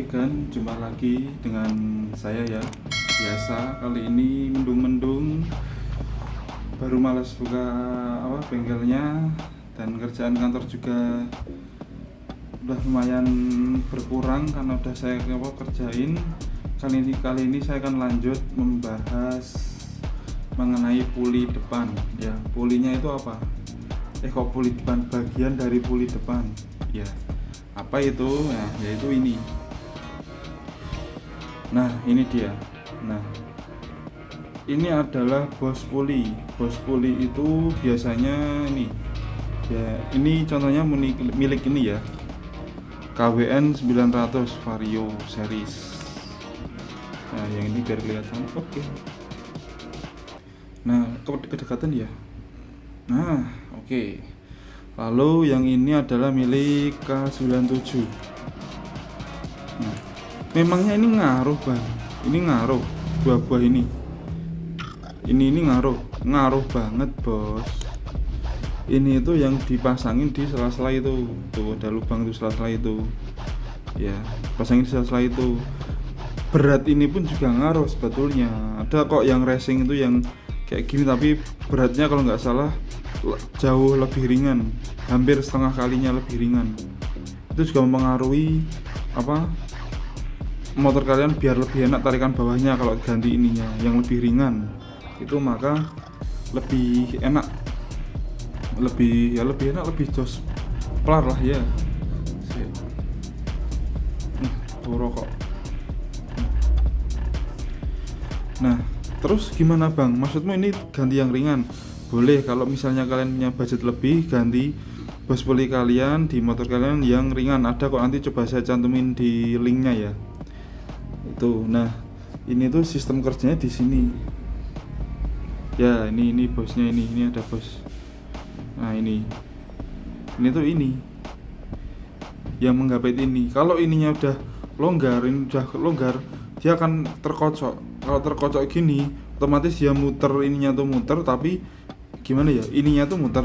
Gan, jumpa lagi dengan saya ya. Biasa, kali ini mendung-mendung, baru malas buka bengkelnya, dan kerjaan kantor juga udah lumayan berkurang karena udah saya kerjain. Kali ini saya akan lanjut membahas mengenai puli depan ya. Pulinya itu apa? Kok puli depan, bagian dari puli depan ya. Apa itu? Nah, yaitu ini. Nah, ini dia. Nah, ini adalah bos puli. Bos puli itu biasanya ini. Ya, ini contohnya milik ini ya. KWN 900 Vario series. Nah, yang ini biar kelihatan. Oke. Nah, kedekatan ya. Nah, oke. Lalu yang ini adalah milik K97. Nah, memangnya ini ngaruh bang, ini ngaruh dua buah ini ngaruh banget bos. Ini itu yang dipasangin di sela-sela itu, tuh ada lubang tuh sela-sela itu ya, pasangin di sela-sela itu. Berat ini pun juga ngaruh sebetulnya. Ada kok yang racing itu yang kayak gini tapi beratnya kalau nggak salah jauh lebih ringan, hampir setengah kalinya lebih ringan. Itu juga mempengaruhi motor kalian biar lebih enak tarikan bawahnya. Kalau ganti ininya yang lebih ringan itu maka lebih enak, lebih enak, lebih jos pelar lah ya. Rokok. Nah, terus gimana bang? Maksudmu ini ganti yang ringan? Boleh, kalau misalnya kalian punya budget lebih, ganti bos puli kalian di motor kalian yang ringan. Ada kok, nanti coba saya cantumin di linknya ya. Itu. Nah, ini tuh sistem kerjanya di sini. Ya, ini bosnya ini ada bos. Nah, ini tuh ini yang menggapit ini. Kalau ininya udah longgar, dia akan terkocok. Kalau terkocok gini, otomatis dia muter, ininya tuh muter, tapi gimana ya, ininya tuh muter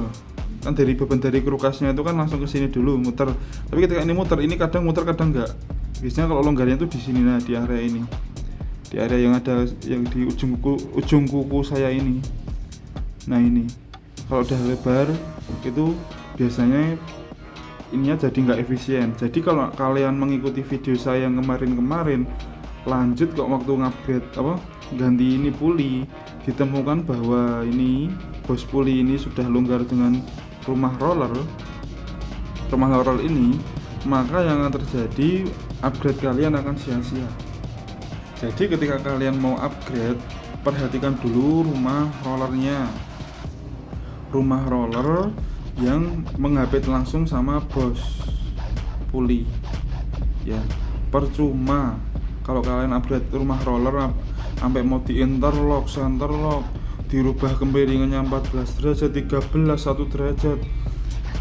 kan dari beban dari krukasnya itu kan langsung ke sini dulu muter, tapi ketika ini muter, ini kadang muter kadang enggak. Biasanya kalau longgarnya tuh di sini, nah di area ini, di area yang ada yang di ujung kuku saya ini. Nah ini kalau udah lebar itu biasanya ininya jadi nggak efisien. Jadi kalau kalian mengikuti video saya yang kemarin lanjut kok waktu ngupgrade ganti ini puli, ditemukan bahwa ini bos puli ini sudah longgar dengan rumah roller ini, maka yang akan terjadi upgrade kalian akan sia-sia. Jadi ketika kalian mau upgrade, perhatikan dulu rumah roller yang menghapit langsung sama bos puli ya. Percuma kalau kalian upgrade rumah roller sampai mau di interlock, centerlock, dirubah kemiringannya 14 derajat, 13, 1 derajat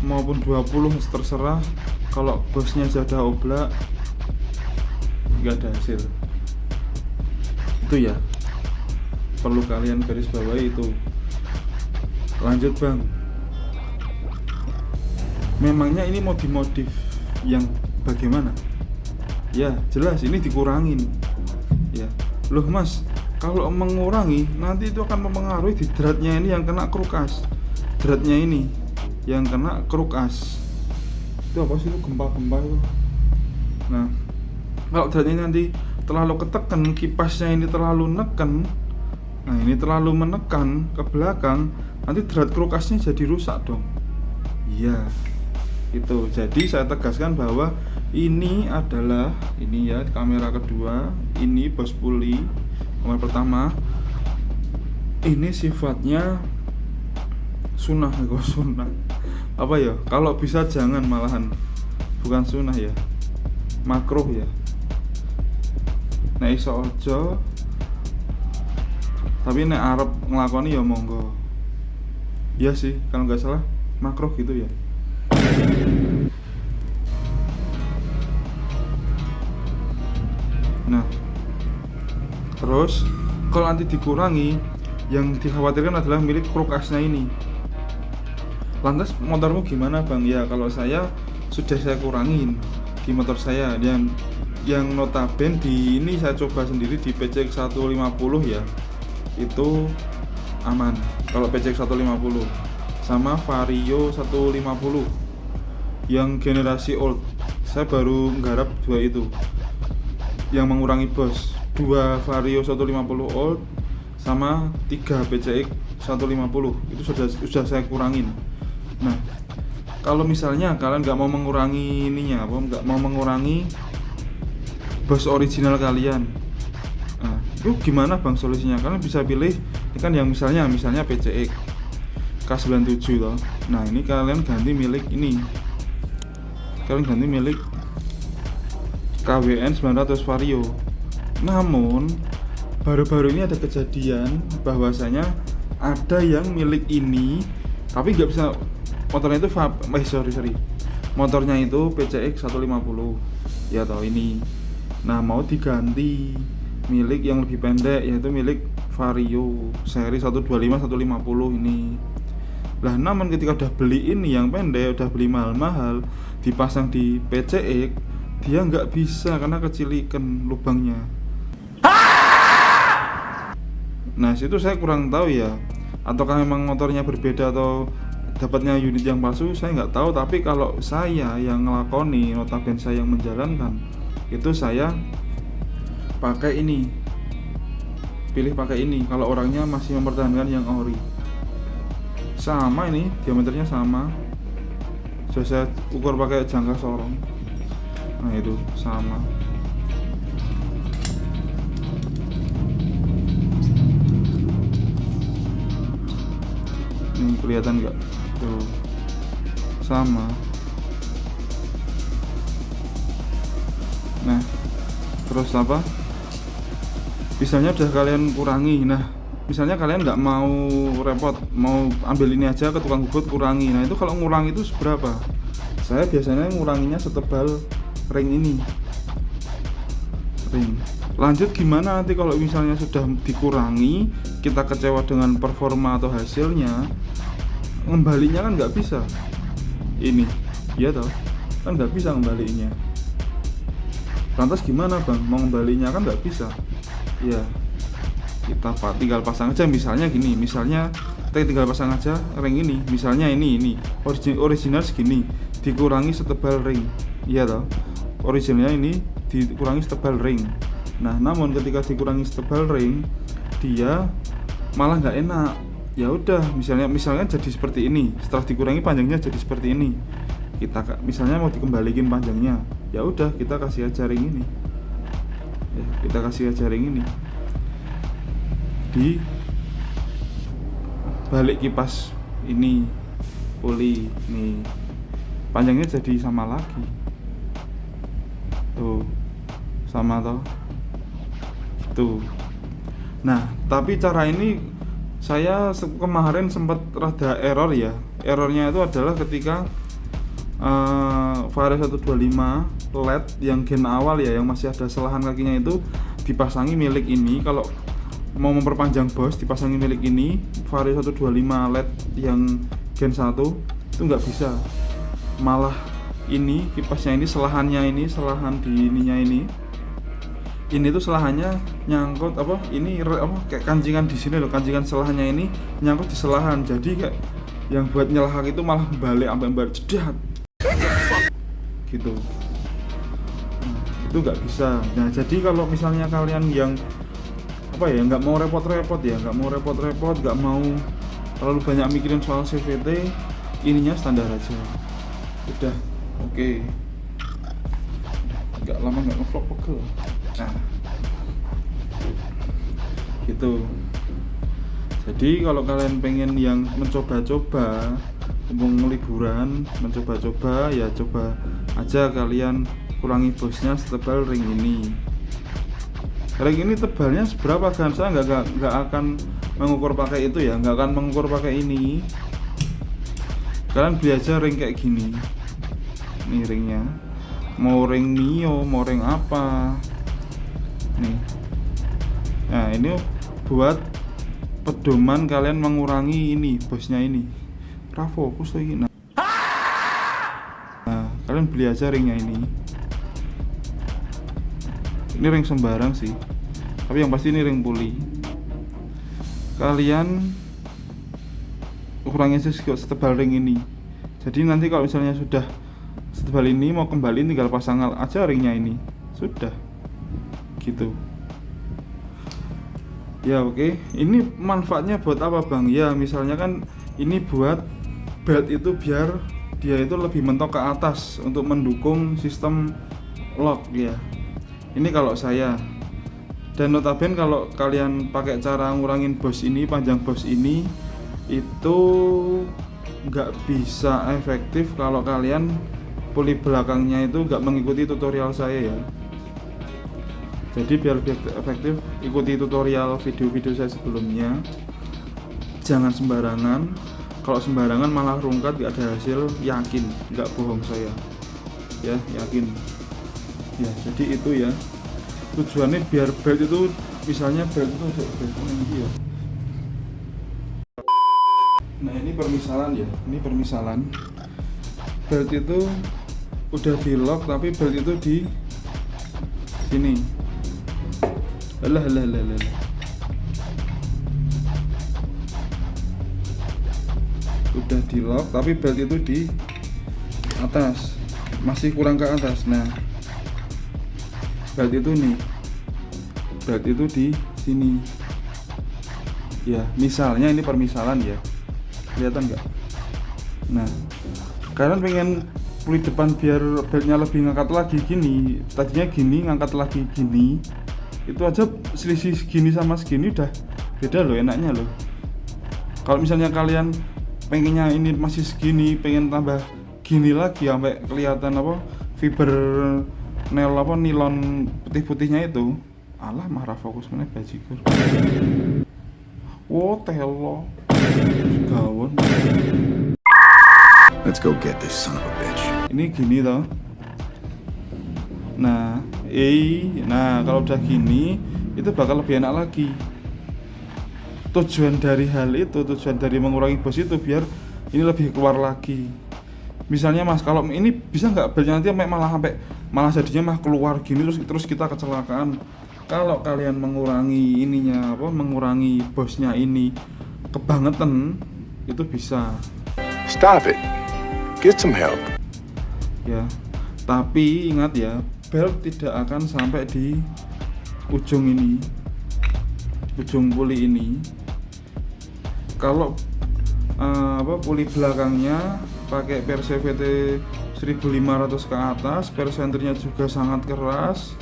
maupun 20, terserah. Kalau bosnya jadah oblak, nggak ada hasil. Itu ya, perlu kalian garis bawahi itu. Lanjut bang, memangnya ini mau dimodif yang bagaimana? Ya jelas ini dikurangin ya. Loh mas, kalau mengurangi nanti itu akan mempengaruhi di dratnya ini yang kena krukas. Dratnya ini yang kena krukas. Itu apa sih itu, gempa-gempa itu. Nah, kalau dratnya nanti terlalu ketekan, kipasnya ini terlalu neken, nah ini terlalu menekan ke belakang, nanti drat krukasnya jadi rusak dong. Iya. Itu. Jadi saya tegaskan bahwa ini adalah ini ya, kamera kedua, ini bos puli. Kamera pertama ini sifatnya sunnah apa ya, kalau bisa jangan, malahan bukan sunnah ya, makruh ya. Nek iso aja, tapi nek arep nglakoni ya monggo. Iya sih, kalau nggak salah makruh gitu ya. Nah, terus kalau nanti dikurangi, yang dikhawatirkan adalah milik krukasnya ini. Lantas motormu gimana bang? Ya kalau saya sudah saya kurangin di motor saya, dan yang notaben di ini saya coba sendiri di PCX 150 ya, itu aman kalau PCX 150. Sama Vario 150 yang generasi old, saya baru nggarap dua itu yang mengurangi bos, 2 Vario 150 old sama 3 PCX 150 itu sudah saya kurangin. Nah, kalau misalnya kalian nggak mau mengurangi ininya, nggak mau mengurangi bos original kalian, nah, itu gimana bang solusinya? Kalian bisa pilih ini kan yang misalnya PCX K97 toh. Nah, ini kalian ganti milik ini. Kalian ganti milik KWN 900 Vario. Namun baru-baru ini ada kejadian bahwasanya ada yang milik ini tapi nggak bisa, motornya itu motornya itu PCX 150 ya toh ini. Nah, mau diganti milik yang lebih pendek, yaitu milik Vario seri 125 150 ini. Lah, namun ketika udah beli ini yang pendek, udah beli mahal-mahal, dipasang di PCX, dia nggak bisa karena kecilikan lubangnya. Nah, situ saya kurang tahu ya, ataukah memang motornya berbeda atau dapatnya unit yang palsu, saya nggak tahu. Tapi kalau saya yang ngelakoni, notabene saya yang menjalankan, itu saya pakai ini, pilih pakai ini kalau orangnya masih mempertahankan yang ori. Sama ini, diameternya sama, sudah saya ukur pakai jangka sorong. Nah, itu sama. Ini kelihatan nggak? Tuh, sama. Nah, terus apa? Misalnya udah kalian kurangi. Nah, misalnya kalian nggak mau repot, mau ambil ini aja ke tukang bubut kurangi. Nah, itu kalau ngurangi itu seberapa? Saya biasanya nguranginya setebal ring ini. Ring. Lanjut gimana nanti kalau misalnya sudah dikurangi, kita kecewa dengan performa atau hasilnya, ngembalinya kan nggak bisa. Ini, iya toh, kan nggak bisa ngembalinya. Lantas gimana bang? Mau ngembalinya kan nggak bisa. Ya, kita tinggal pasang aja. Misalnya gini, misalnya kita tinggal pasang aja ring ini. Misalnya ini original segini, dikurangi setebal ring, iya toh. Originalnya ini dikurangi setebal ring. Nah, namun ketika dikurangi setebal ring, dia malah nggak enak. Ya udah, misalnya jadi seperti ini. Setelah dikurangi panjangnya jadi seperti ini. Kita misalnya mau dikembalikan panjangnya, ya udah kita kasih aja ring ini. Ya, kita kasih aja ring ini di balik kipas ini, puli nih, panjangnya jadi sama lagi. Tuh, sama toh. Tuh. Nah, tapi cara ini saya kemarin sempat rada error ya. Errornya itu adalah ketika Vario 125 LED yang gen awal ya, yang masih ada selahan kakinya itu dipasangi milik ini. Kalau mau memperpanjang bos dipasangi milik ini, Vario 125 LED yang gen 1 itu nggak bisa. Malah ini kipasnya ini, selahannya ini, selahan di ininya ini tuh selahannya nyangkut kayak kancingan di sini loh, kancingan selahannya ini nyangkut di selahan. Jadi kayak yang buat nyelahak itu malah balik sampai balik jedat gitu. Itu nggak bisa. Nah, jadi kalau misalnya kalian yang nggak mau repot-repot, nggak mau terlalu banyak mikirin soal CVT, ininya standar aja udah oke. Nggak lama nggak ngevlog pegel. Nah, gitu. Jadi kalau kalian pengen yang mencoba-coba, liburan, mencoba-coba, ya coba aja kalian kurangi bosnya setebal ring ini. Ring ini tebalnya seberapa kan? Saya nggak akan mengukur pakai itu ya, nggak akan mengukur pakai ini. Kalian beli aja ring kayak gini. Nih ringnya. Mau ring Mio, mau ring apa? Nih. Nah, ini buat pedoman kalian mengurangi ini bosnya ini. Fokus lagi. Nah, kalian beli aja ringnya ini. Ini ring sembarang sih, tapi yang pasti ini ring puli. Kalian kurangin setebal ring ini. Jadi nanti kalau misalnya sudah setebal ini, mau kembali tinggal pasang aja ringnya ini, sudah gitu ya. Oke, ini manfaatnya buat apa bang? Ya misalnya kan ini buat belt itu biar dia itu lebih mentok ke atas untuk mendukung sistem lock ya. Ini kalau saya, dan notabene kalau kalian pakai cara ngurangin bos ini, panjang bos ini, itu nggak bisa efektif kalau kalian puli belakangnya itu nggak mengikuti tutorial saya ya. Jadi biar lebih efektif, ikuti tutorial video-video saya sebelumnya. Jangan sembarangan. Kalau sembarangan malah rungkat, gak ada hasil. Yakin, nggak bohong saya ya, yakin ya. Jadi itu ya tujuannya, biar belt itu, misalnya belt itu ya. Nah ini permisalan ya, ini permisalan belt itu udah di lock tapi belt itu di sini. Alah. Udah di lock tapi belt itu di atas, masih kurang ke atas. Nah belt itu nih, belt itu di sini ya. Misalnya ini permisalan ya, kelihatan nggak? Nah kalian pengen puli depan biar beltnya lebih ngangkat lagi gini, tadinya gini ngangkat lagi gini, itu aja selisih segini sama segini udah beda loh, enaknya loh. Kalau misalnya kalian pengennya ini masih segini, pengen tambah gini lagi sampai kelihatan apa fiber nail apa nilon putih-putihnya itu, alah marah fokus mana bajigur. Wo telo gawon. Let's go get this son of a bitch. Ini gini toh. Nah, kalau udah gini itu bakal lebih enak lagi. Tujuan dari hal itu, tujuan dari mengurangi bos itu biar ini lebih keluar lagi. Misalnya mas, kalau ini bisa nggak belnya nanti malah jadinya keluar gini terus kita kecelakaan. Kalau kalian mengurangi ininya mengurangi bosnya ini kebangetan, itu bisa. Stop it. Get some help. Ya, tapi ingat ya, belt tidak akan sampai di ujung ini, ujung puli ini. Kalau puli belakangnya pakai PRCVT 1500 ke atas, persenternya juga sangat keras,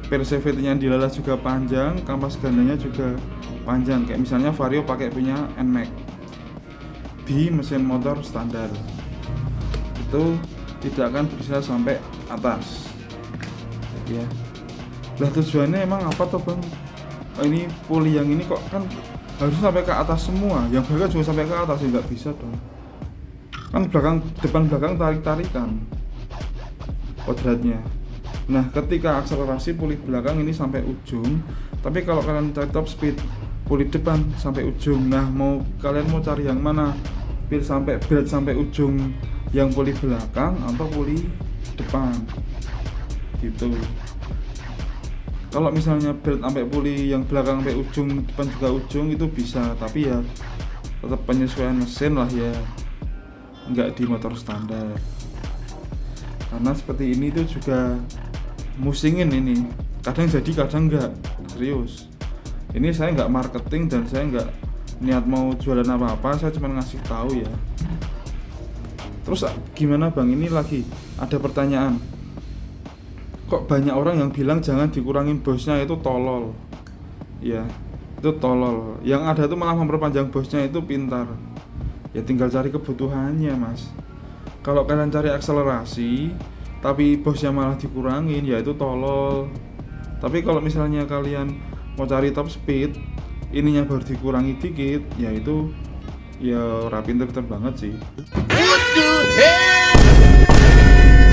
PRCVT-nya dilalah juga panjang, kampas gandanya juga panjang. Kayak misalnya Vario pakai punya NMAX di mesin motor standar, itu tidak akan bisa sampai atas ya. Lah tujuannya emang apa toh bang? Ini puli yang ini kok kan harus sampai ke atas semua, yang belakang juga sampai ke atas, ya nggak bisa dong. Kan depan belakang tarik-tarikan kodratnya. Nah ketika akselerasi puli belakang ini sampai ujung, tapi kalau kalian cari top speed puli depan sampai ujung. Nah kalian mau cari yang mana? Belt sampai ujung yang puli belakang atau puli depan gitu. Kalau misalnya belt sampai puli yang belakang sampai ujung, depan juga ujung, itu bisa, tapi ya tetap penyesuaian mesin lah ya, nggak di motor standar. Karena seperti ini tuh juga musingin ini, kadang jadi kadang enggak, serius. Ini saya nggak marketing dan saya nggak niat mau jualan apa-apa, saya cuma ngasih tahu ya. Terus gimana bang, ini lagi ada pertanyaan, kok banyak orang yang bilang jangan dikurangin bosnya, itu tolol ya, itu tolol. Yang ada tuh malah memperpanjang bosnya, itu pintar ya. Tinggal cari kebutuhannya mas. Kalau kalian cari akselerasi tapi bosnya malah dikurangin, ya itu tolol. Tapi kalau misalnya kalian mau cari top speed, ininya baru dikurangi dikit, ya itu ya ora pinter-pinter banget sih. What the hell?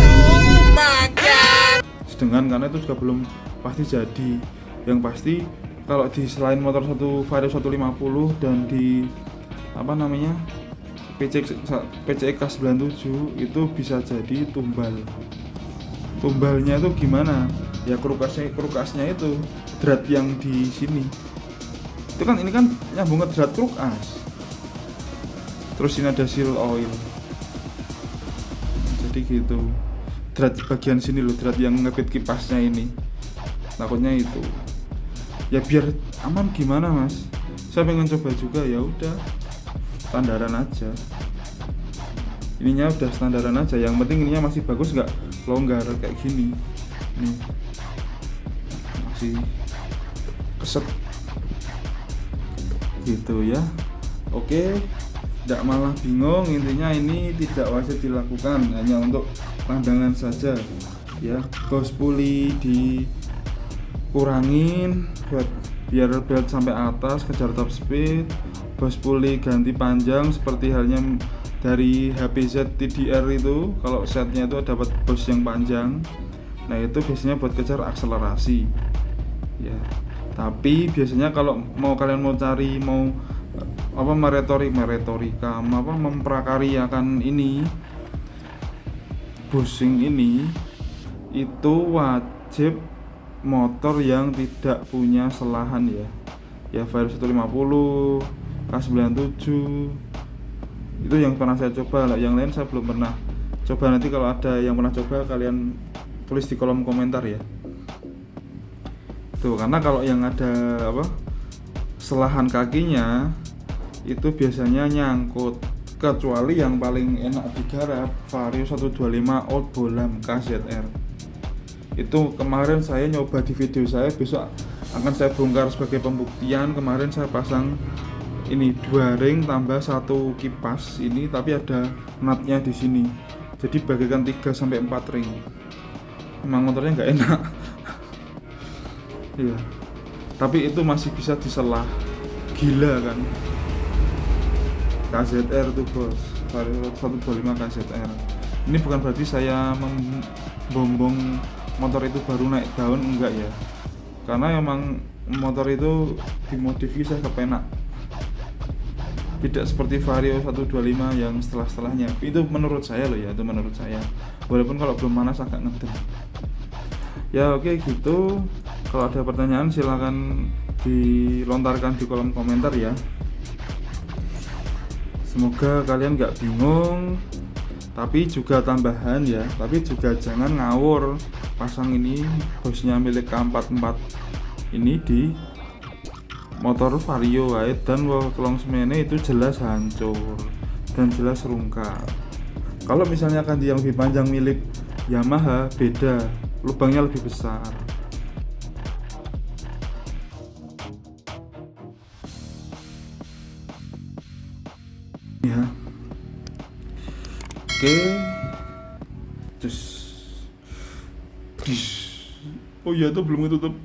Oh my god. Sedangkan karena itu juga belum pasti jadi. Yang pasti kalau di selain motor Vario 150 dan di PCX K97 itu bisa jadi tumbal. Tumbalnya itu gimana? Ya krukasnya itu drat yang di sini. Itu kan ini kan nyambung ke drat krukas. Terus ini ada seal oil. Jadi gitu. Drat bagian sini loh, drat yang ngepit kipasnya ini. Takutnya itu. Ya biar aman gimana mas? Saya pengen coba juga, ya udah standaran aja. Ininya udah standaran aja. Yang penting ininya masih bagus, nggak longgar kayak gini. Nih masih keset gitu ya. Oke, tidak malah bingung. Intinya ini tidak wajib dilakukan, hanya untuk pandangan saja ya. Bos puli dikurangin buat biar belt sampai atas, kejar top speed. Bos puli ganti panjang seperti halnya dari HPZ TDR itu. Kalau setnya itu dapat bos yang panjang, nah itu biasanya buat kejar akselerasi ya. Tapi biasanya kalau kalian mau cari, mau memprakaryakan ini bushing ini, itu wajib motor yang tidak punya selahan ya Vario 150, K97 itu yang pernah saya coba lah. Yang lain saya belum pernah coba. Nanti kalau ada yang pernah coba, kalian tulis di kolom komentar ya. Tuh, karena kalau yang ada selahan kakinya itu biasanya nyangkut. Kecuali yang paling enak digarap Vario 125 Old Bolam KZR. Itu kemarin saya nyoba di video saya, besok akan saya bongkar sebagai pembuktian. Kemarin saya pasang ini 2 ring tambah 1 kipas ini, tapi ada nutnya di sini. Jadi bagikan 3 sampai 4 ring. Emang motornya nggak enak. Iya. Tapi itu masih bisa diselah. Gila kan. KZR tuh bos, Vario 125 KZR. Ini bukan berarti saya membombong motor itu baru naik daun, enggak ya. Karena emang motor itu dimodifikasi kepenak. Tidak seperti Vario 125 yang setelahnya. Itu menurut saya loh ya, itu menurut saya. Walaupun kalau belum panas agak ngedem. Ya oke gitu. Kalau ada pertanyaan silakan dilontarkan di kolom komentar ya. Semoga kalian nggak bingung. Tapi juga tambahan ya, tapi juga jangan ngawur pasang ini bosnya milik K44 ini di motor Vario dan kolong semennya itu jelas hancur dan jelas rungkat. Kalau misalnya kandi yang lebih panjang milik Yamaha beda, lubangnya lebih besar ya. Oke, cus. Oh iya, itu belum tutup.